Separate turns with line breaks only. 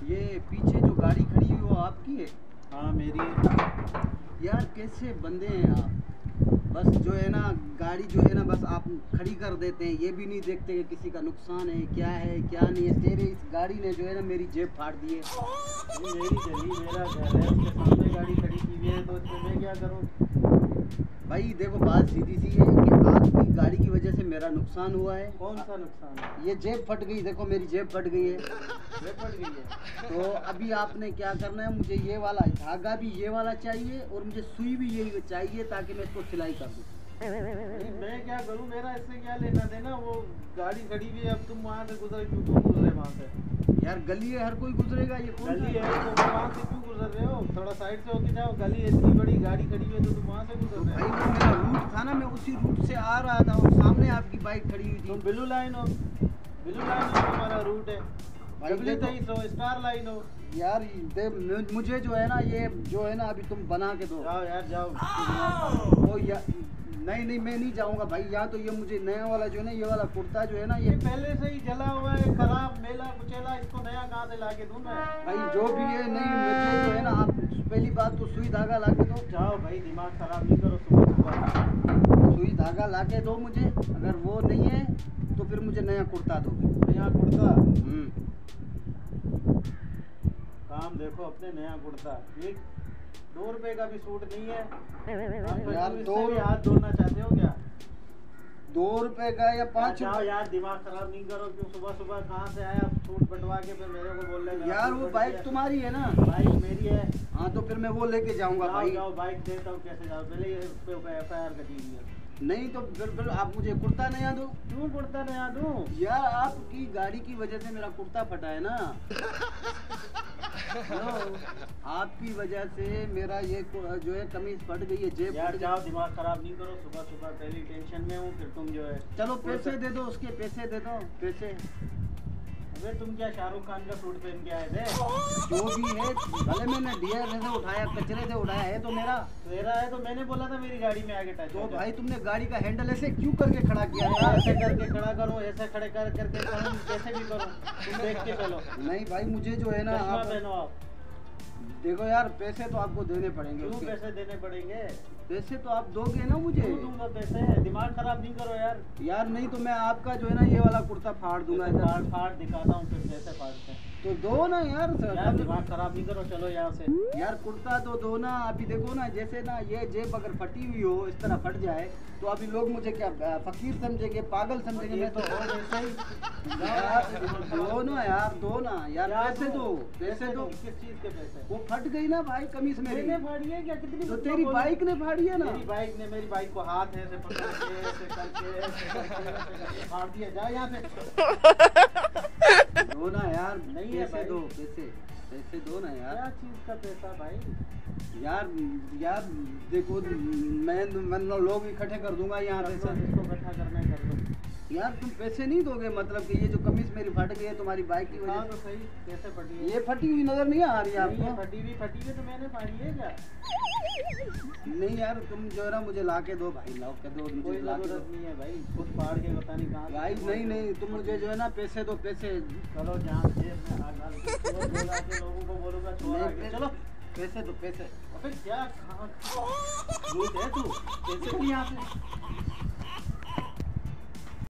ये पीछे जो गाड़ी खड़ी हुई वो आपकी है?
हाँ मेरी है।
यार कैसे बंदे हैं आप, बस जो है ना गाड़ी जो है ना बस आप खड़ी कर देते हैं, ये भी नहीं देखते कि किसी का नुकसान है क्या नहीं है। तेरे इस गाड़ी ने जो है ना मेरी जेब फाड़ दी है।
मेरी गली मेरा घर है, उसके सामने गाड़ी खड़ी की हुई है, तो इसमें मैं क्या करूँ?
भाई देखो बात सीधी सी है कि आपकी गाड़ी की वजह से मेरा नुकसान हुआ है।
कौन सा नुकसान है?
ये जेब फट गई, देखो मेरी जेब फट गई है।
जेब फट गई है?
तो अभी आपने क्या करना है, मुझे ये वाला धागा भी ये वाला चाहिए और मुझे सुई भी यही चाहिए ताकि मैं इसको सिलाई कर दूँ।
मैं क्या करूँ, मेरा इससे क्या लेना देना? वो गाड़ी खड़ी हुई है, अब तुम वहाँ से गुजरे क्यों? तुम गुजरे वहाँ से?
यार गली है, हर कोई गुजरेगा, ये कौन
गली है तो वहाँ से क्यों गुजर रहे हो? थोड़ा साइड से होके जाओ, गली है इतनी बड़ी, गाड़ी खड़ी हुई है तो तुम वहाँ से गुजर रहे
भाई
हो?
वो मेरा रूट था ना, मैं उसी रूट से आ रहा था और सामने आपकी बाइक खड़ी हुई
तुम
थी।
ब्लू लाइन हो, ब्लू लाइन हो, तुम्हारा रूट है।
भाई
डब्ल्यू
देखो
23 हो, स्टार लाइन हो।
यार मुझे जो है ना ये जो है ना अभी तुम बना के दो।
जाओ यार जाओ।
वो नहीं मैं नहीं जाऊंगा भाई। या तो ये मुझे नया वाला जो है ना ये वाला कुर्ता जो है ना
ये
ये
पहले से ही जला हुआ है, खराब मेला कुचेला, इसको नया कहाँ से लाके दूं मैं?
भाई जो भी है नहीं, मुझे जो है ना आप पहली बात तो सुई धागा ला के दो।
जाओ भाई, दिमाग खराब नहीं करो सुबह सुबह।
सुई धागा ला के दो मुझे, अगर वो नहीं है तो फिर मुझे नया कुर्ता दो।
नया कुर्ता?
हम्म।
काम देखो अपने, नया कुर्ता एक 2 रुपए का भी सूट नहीं है।
यार
इससे
2
भी हाथ धोना चाहते हो क्या?
2 रुपए का या 5
जाओ यार, दिमाग खराब नहीं करो। क्यों सुबह सुबह कहाँ से आया सूट बटवा के फिर मेरे को बोल रहे?
यार वो बाइक तुम्हारी है ना?
बाइक मेरी है।
हाँ तो फिर मैं वो लेके जाऊंगा
जाओ
भाई।
जाओ, बाइक देता हूँ, कैसे जाओ? पहले ये उस पे FIR कटी हुई है।
नहीं तो फिर आप मुझे कुर्ता नया दो।
क्यों कुर्ता नया दूं?
यार आपकी गाड़ी की वजह से मेरा कुर्ता फटा है ना। हेलो, आपकी वजह से मेरा ये जो है कमीज फट गई है, जेब
यार
फट
जाओ,
गई।
दिमाग खराब नहीं करो सुबह सुबह, पहली टेंशन में हूँ, फिर तुम जो है।
चलो पैसे दे दो, उसके पैसे दे दो, पैसे।
अबे तुम क्या शाहरुख खान का सूट पहन के आए थे?
जो भी है भले मैंने ढेर से उठाया, कचरे से उठाया है तो मेरा।
तेरा है तो मैंने बोला था मेरी गाड़ी में आगे टच
तो
हो जा।
भाई तुमने गाड़ी का हैंडल ऐसे क्यों करके खड़ा किया है यार?
ऐसे करके खड़ा करो, ऐसे खड़े करके करूँ, कैसे भी करो, तुम देख के चलो।
नहीं भाई मुझे जो है ना
चश्मा
आप
पहनो आप।
देखो यार, पैसे तो आपको देने पड़ेंगे
क्यों
उसके।
पैसे देने पड़ेंगे?
पैसे तो आप दोगे ना मुझे।
क्यों दूंगा पैसे? दिमाग खराब नहीं करो यार।
यार नहीं तो मैं आपका जो है ना ये वाला कुर्ता फाड़ दूंगा इधर।
फाड़ दिखाता हूँ फिर कैसे फाड़ते हैं।
तो दो ना यार।
यार दिमाग खराब नहीं करो, चलो यहाँ से।
यार कुर्ता तो दो ना। अभी देखो ना, जैसे ना ये जेब अगर फटी हुई हो, इस तरह फट जाए तो अभी लोग मुझे क्या फकीर समझेंगे, पागल समझेंगे।
ये
मैं
तो और ऐसा ही।
यार दो ना यार, दो ना यार, पैसे दो, पैसे दो।
किस चीज के पैसे?
वो फट गई ना भाई कमीज मेरी।
मैंने फाड़ी है क्या? कितनी?
तो तेरी बाइक ने फाड़ी है ना।
मेरी बाइक को हाथ ऐसे पकड़ के ऐसे करके फाड़ दिया। जा यहाँ से।
दो ना यार,
नहीं है
पैसे
भाई।
दो, पैसे दो ना यार।
क्या चीज का पैसा भाई?
यार देखो मैं लोग इकट्ठे कर दूंगा यहाँ पे सर।
इसको इकट्ठा करना है, कर दो।
यार तुम पैसे नहीं दोगे? मतलब कि ये जो कमीज मेरी फट गई है तुम्हारी बाइक की
हाँ
वजह
तो सही, कैसे फटी
से।
है?
ये फटी हुई नजर नहीं आ रही है
नहीं है,
आपको?
फटी हुई तो मैंने फाड़ी है क्या?
नहीं यार तुम जो है ना मुझे ला के दो भाई, ला के दो
कोई
मुझे, ला के
जरूरत
दो
नहीं है भाई, खुद फाड़ के पता नहीं कहाँ से।
भाई। नहीं तुम मुझे जो है ना पैसे दो, पैसे।
चलो जहाँ जेब में हाथ डाल के बोला के लोगों को बोलूंगा छोड़ आके। चलो
पैसे दो, पैसे।
अबे क्या लूट है तू? पैसे भी यहाँ से